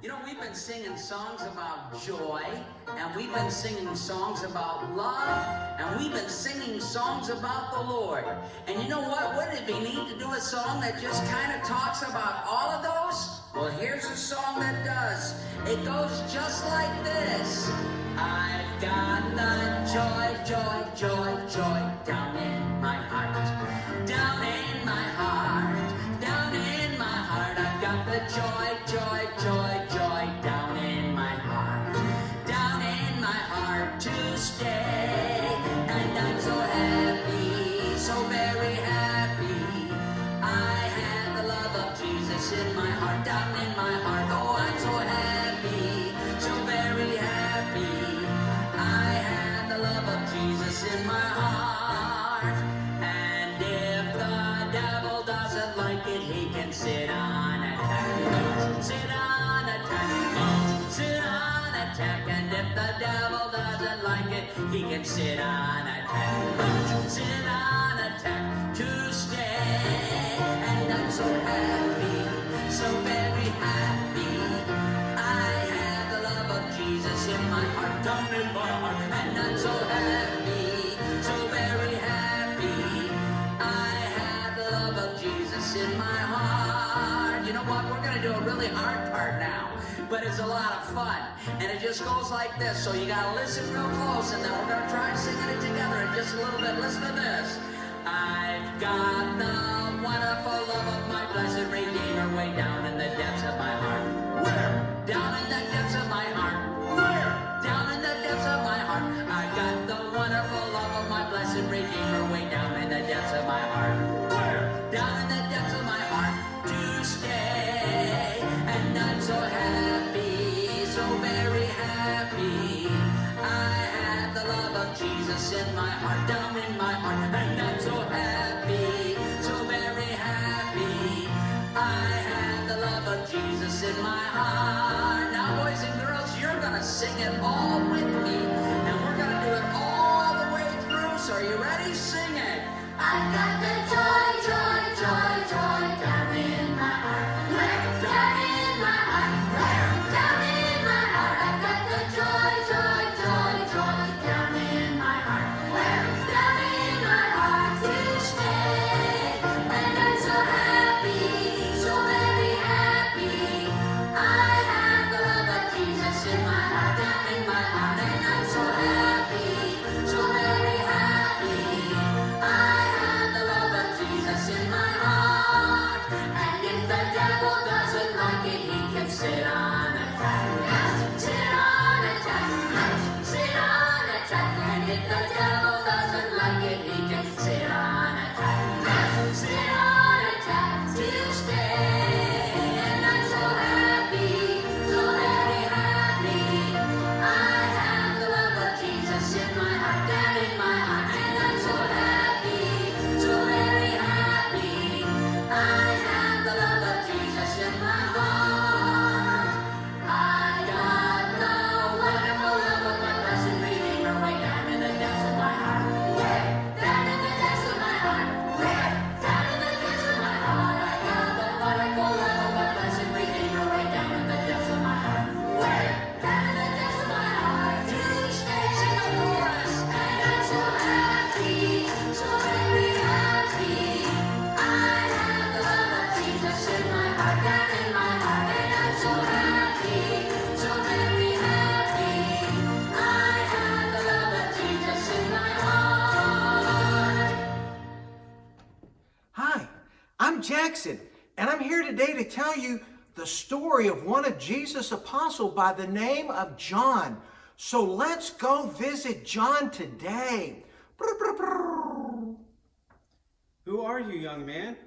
You know, we've been singing songs about joy, and we've been singing songs about love, and we've been singing songs about the Lord. And you know what? Wouldn't it be neat to do a song that just kind of talks about all of those? Well, here's a song that does. It goes just like this. I've got the joy, joy, joy, joy down in my heart. Down in my heart. Down in my heart. I've got the joy, joy, joy, joy down in my heart. Down in my heart to stay. And I'm so happy, so very happy. I have the love of Jesus in my heart. Down in my heart. Oh, I'm so happy, so very happy. I have the love of Jesus in my heart. And if the devil doesn't like it, he can sit on attack. Sit on attack. Sit on attack. And if the devil doesn't like it, he can sit on attack. Sit on attack to stay. And I'm so happy, so very happy. I have the love of Jesus in my heart, down in my heart. And I'm so happy, so very happy. I have the love of Jesus in my heart. You know what? We're going to do a really hard part now, but it's a lot of fun. And it just goes like this. So you got to listen real close, and then we're going to try singing it together in just a little bit. Listen to this. I've got the wonderful love of my blessed Redeemer way down in the depths of my heart. Where? Down in the depths of my heart. Where? Down in the depths of my heart. I've got the wonderful love of my blessed Redeemer way down in the depths of my heart. Where? Down in the depths of my heart to stay. And I'm so happy, so very happy. I have the love of Jesus in my heart, down in my heart. And I'm so happy, so very happy. I have the love of Jesus in my heart. Now, boys and girls, you're going to sing it all with me. And we're going to do it all the way through. So are you ready? Sing it. I've got the joy, joy, joy, joy down in my heart. Down in my heart. Down in my heart. I've got the joy, joy, joy, joy down in my heart. Down in my heart to stay. And I'm so happy, so very happy. I have the love of Jesus in my heart, down in my heart. And I'm so happy, so very happy. I have the love of Jesus in my heart. And if the devil doesn't like it, he can sit on attack. Sit on attack. Sit on attack. And if the devil doesn't like it, he can sit on attack. Sit on attack to stay. And I'm so happy, so very happy. I have the love of Jesus in my heart, down in my heart. And I'm so happy, so very happy. I have the love of Jesus in my heart. I got the wonderful love of my blessed Redeemer way down in the depths of my heart. Down in the depths of my heart. Down in the depths of my heart. I got the wonderful love of my blessed Redeemer way down in the depths of my heart. Down in the depths of my heart to stay. Sing the chorus. And I'm so happy, so very happy. I have the love of Jesus in my heart, down in my heart. And I'm so happy, so very happy. I have the love of Jesus in my heart. Hi, I'm Jackson, and I'm here today to tell you the story of one of Jesus' apostles by the name of John. So let's go visit John today. Who are you, young man?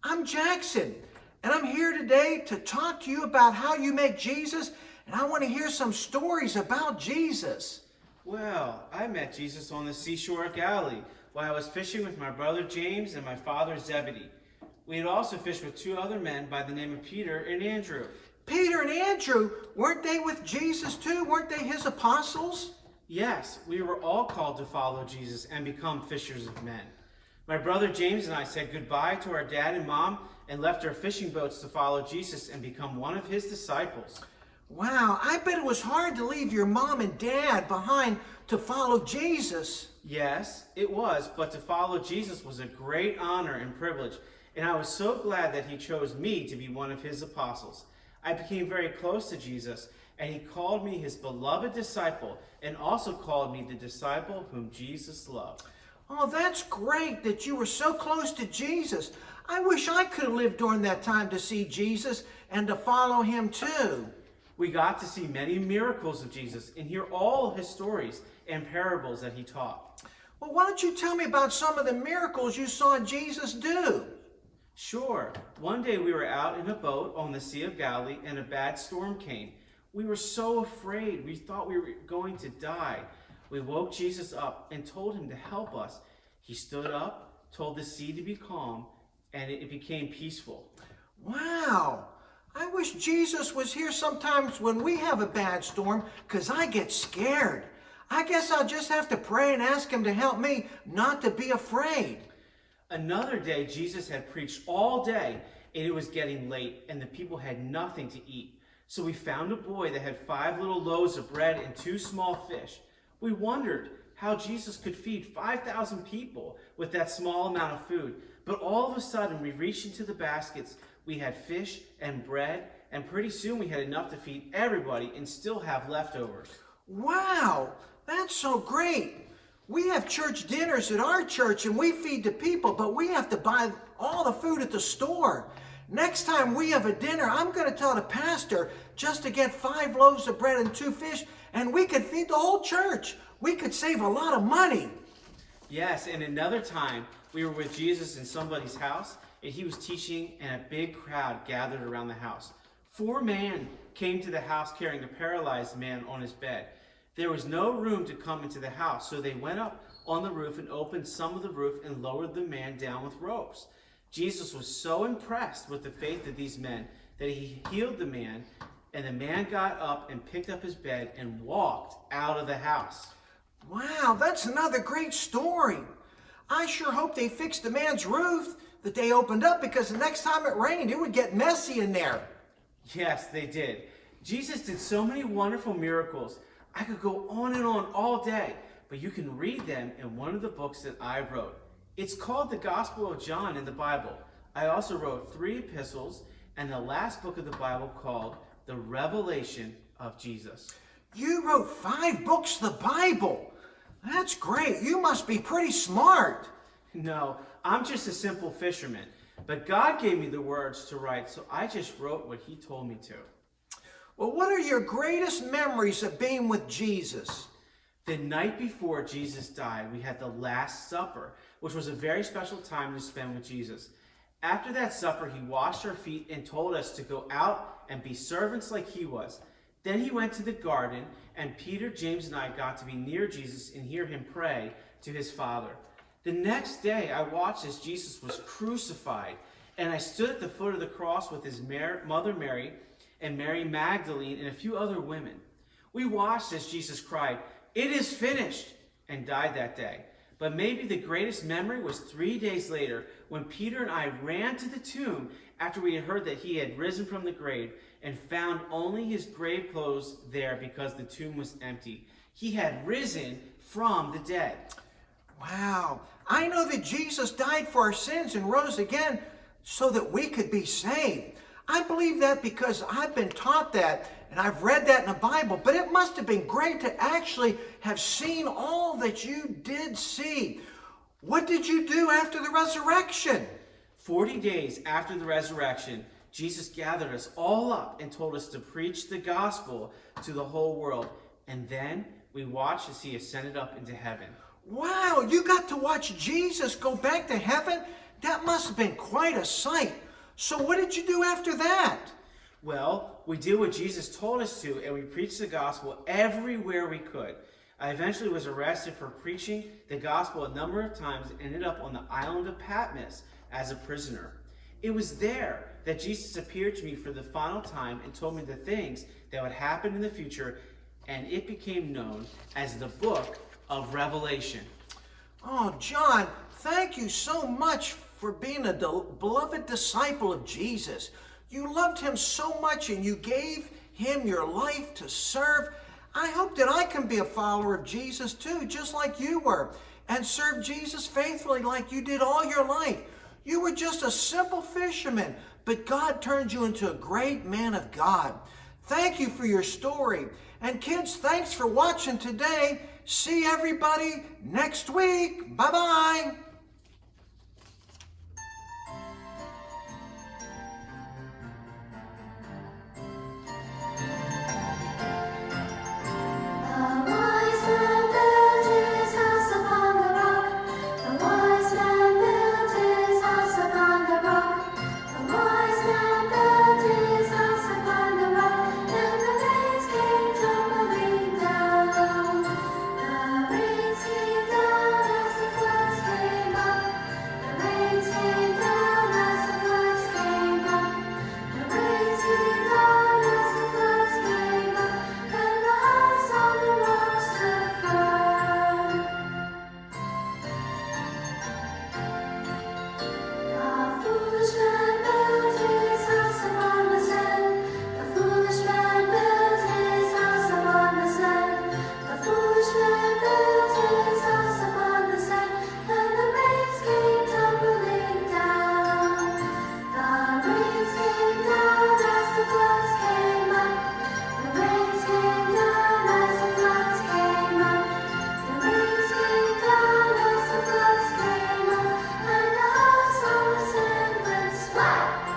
I'm Jackson, and I'm here today to talk to you about how you met Jesus, and I want to hear some stories about Jesus. Well, I met Jesus on the seashore at Galilee while I was fishing with my brother James and my father Zebedee. We had also fished with two other men by the name of Peter and Andrew. Peter and Andrew, weren't they with Jesus too? Weren't they his apostles? Yes, we were all called to follow Jesus and become fishers of men. My brother James and I said goodbye to our dad and mom and left our fishing boats to follow Jesus and become one of his disciples. Wow, I bet it was hard to leave your mom and dad behind to follow Jesus. Yes, it was, but to follow Jesus was a great honor and privilege, and I was so glad that he chose me to be one of his apostles. I became very close to Jesus, and he called me his beloved disciple, and also called me the disciple whom Jesus loved. Oh, that's great that you were so close to Jesus. I wish I could have lived during that time to see Jesus and to follow him too. We got to see many miracles of Jesus and hear all of his stories and parables that he taught. Well, why don't you tell me about some of the miracles you saw Jesus do? Sure. One day we were out in a boat on the Sea of Galilee and a bad storm came. We were so afraid. We thought we were going to die. We woke Jesus up and told him to help us. He stood up, told the sea to be calm, and it became peaceful. Wow. I wish Jesus was here sometimes when we have a bad storm, because I get scared. I guess I'll just have to pray and ask him to help me not to be afraid. Another day, Jesus had preached all day, and it was getting late, and the people had nothing to eat. So we found a boy that had 5 little loaves of bread and 2 small fish. We wondered how Jesus could feed 5,000 people with that small amount of food. But all of a sudden, we reached into the baskets. We had fish and bread, and pretty soon we had enough to feed everybody and still have leftovers. Wow, that's so great. We have church dinners at our church and we feed the people, but we have to buy all the food at the store. Next time we have a dinner, I'm going to tell the pastor just to get 5 loaves of bread and 2 fish, and we could feed the whole church. We could save a lot of money. Yes, and another time we were with Jesus in somebody's house, and he was teaching, and a big crowd gathered around the house. 4 men came to the house carrying a paralyzed man on his bed. There was no room to come into the house, so they went up on the roof and opened some of the roof and lowered the man down with ropes. Jesus was so impressed with the faith of these men that he healed the man, and the man got up and picked up his bed and walked out of the house. Wow, that's another great story. I sure hope they fixed the man's roof that they opened up, because the next time it rained, it would get messy in there. Yes, they did. Jesus did so many wonderful miracles. I could go on and on all day, but you can read them in one of the books that I wrote. It's called the Gospel of John in the Bible. I also wrote 3 epistles and the last book of the Bible called the Revelation of Jesus. You wrote 5 books of the Bible. That's great. You must be pretty smart. No, I'm just a simple fisherman, but God gave me the words to write, so I just wrote what he told me to. Well, what are your greatest memories of being with Jesus? The night before Jesus died, we had the Last Supper, which was a very special time to spend with Jesus. After that supper, he washed our feet and told us to go out and be servants like he was. Then he went to the garden, and Peter, James, and I got to be near Jesus and hear him pray to his Father. The next day, I watched as Jesus was crucified, and I stood at the foot of the cross with his mother Mary and Mary Magdalene and a few other women. We watched as Jesus cried, "It is finished," and died that day. But maybe the greatest memory was 3 days later when Peter and I ran to the tomb after we had heard that he had risen from the grave and found only his grave clothes there because the tomb was empty. He had risen from the dead. Wow. I know that Jesus died for our sins and rose again so that we could be saved. I believe that because I've been taught that and I've read that in the Bible, but it must have been great to actually have seen all that you did see. What did you do after the resurrection? 40 days after the resurrection, Jesus gathered us all up and told us to preach the gospel to the whole world. And then we watched as he ascended up into heaven. Wow, you got to watch Jesus go back to heaven? That must have been quite a sight. So what did you do after that? Well, we did what Jesus told us to, and we preached the gospel everywhere we could. I eventually was arrested for preaching the gospel a number of times and ended up on the island of Patmos as a prisoner. It was there that Jesus appeared to me for the final time and told me the things that would happen in the future, and it became known as the book of Revelation. Oh, John, thank you so much for being a beloved disciple of Jesus. You loved him so much and you gave Him your life to serve. I hope that I can be a follower of Jesus too, just like you were, and serve Jesus faithfully like you did all your life. You were just a simple fisherman, but God turned you into a great man of God. Thank you for your story. And kids, thanks for watching today. See everybody next week. Bye-bye. Flat!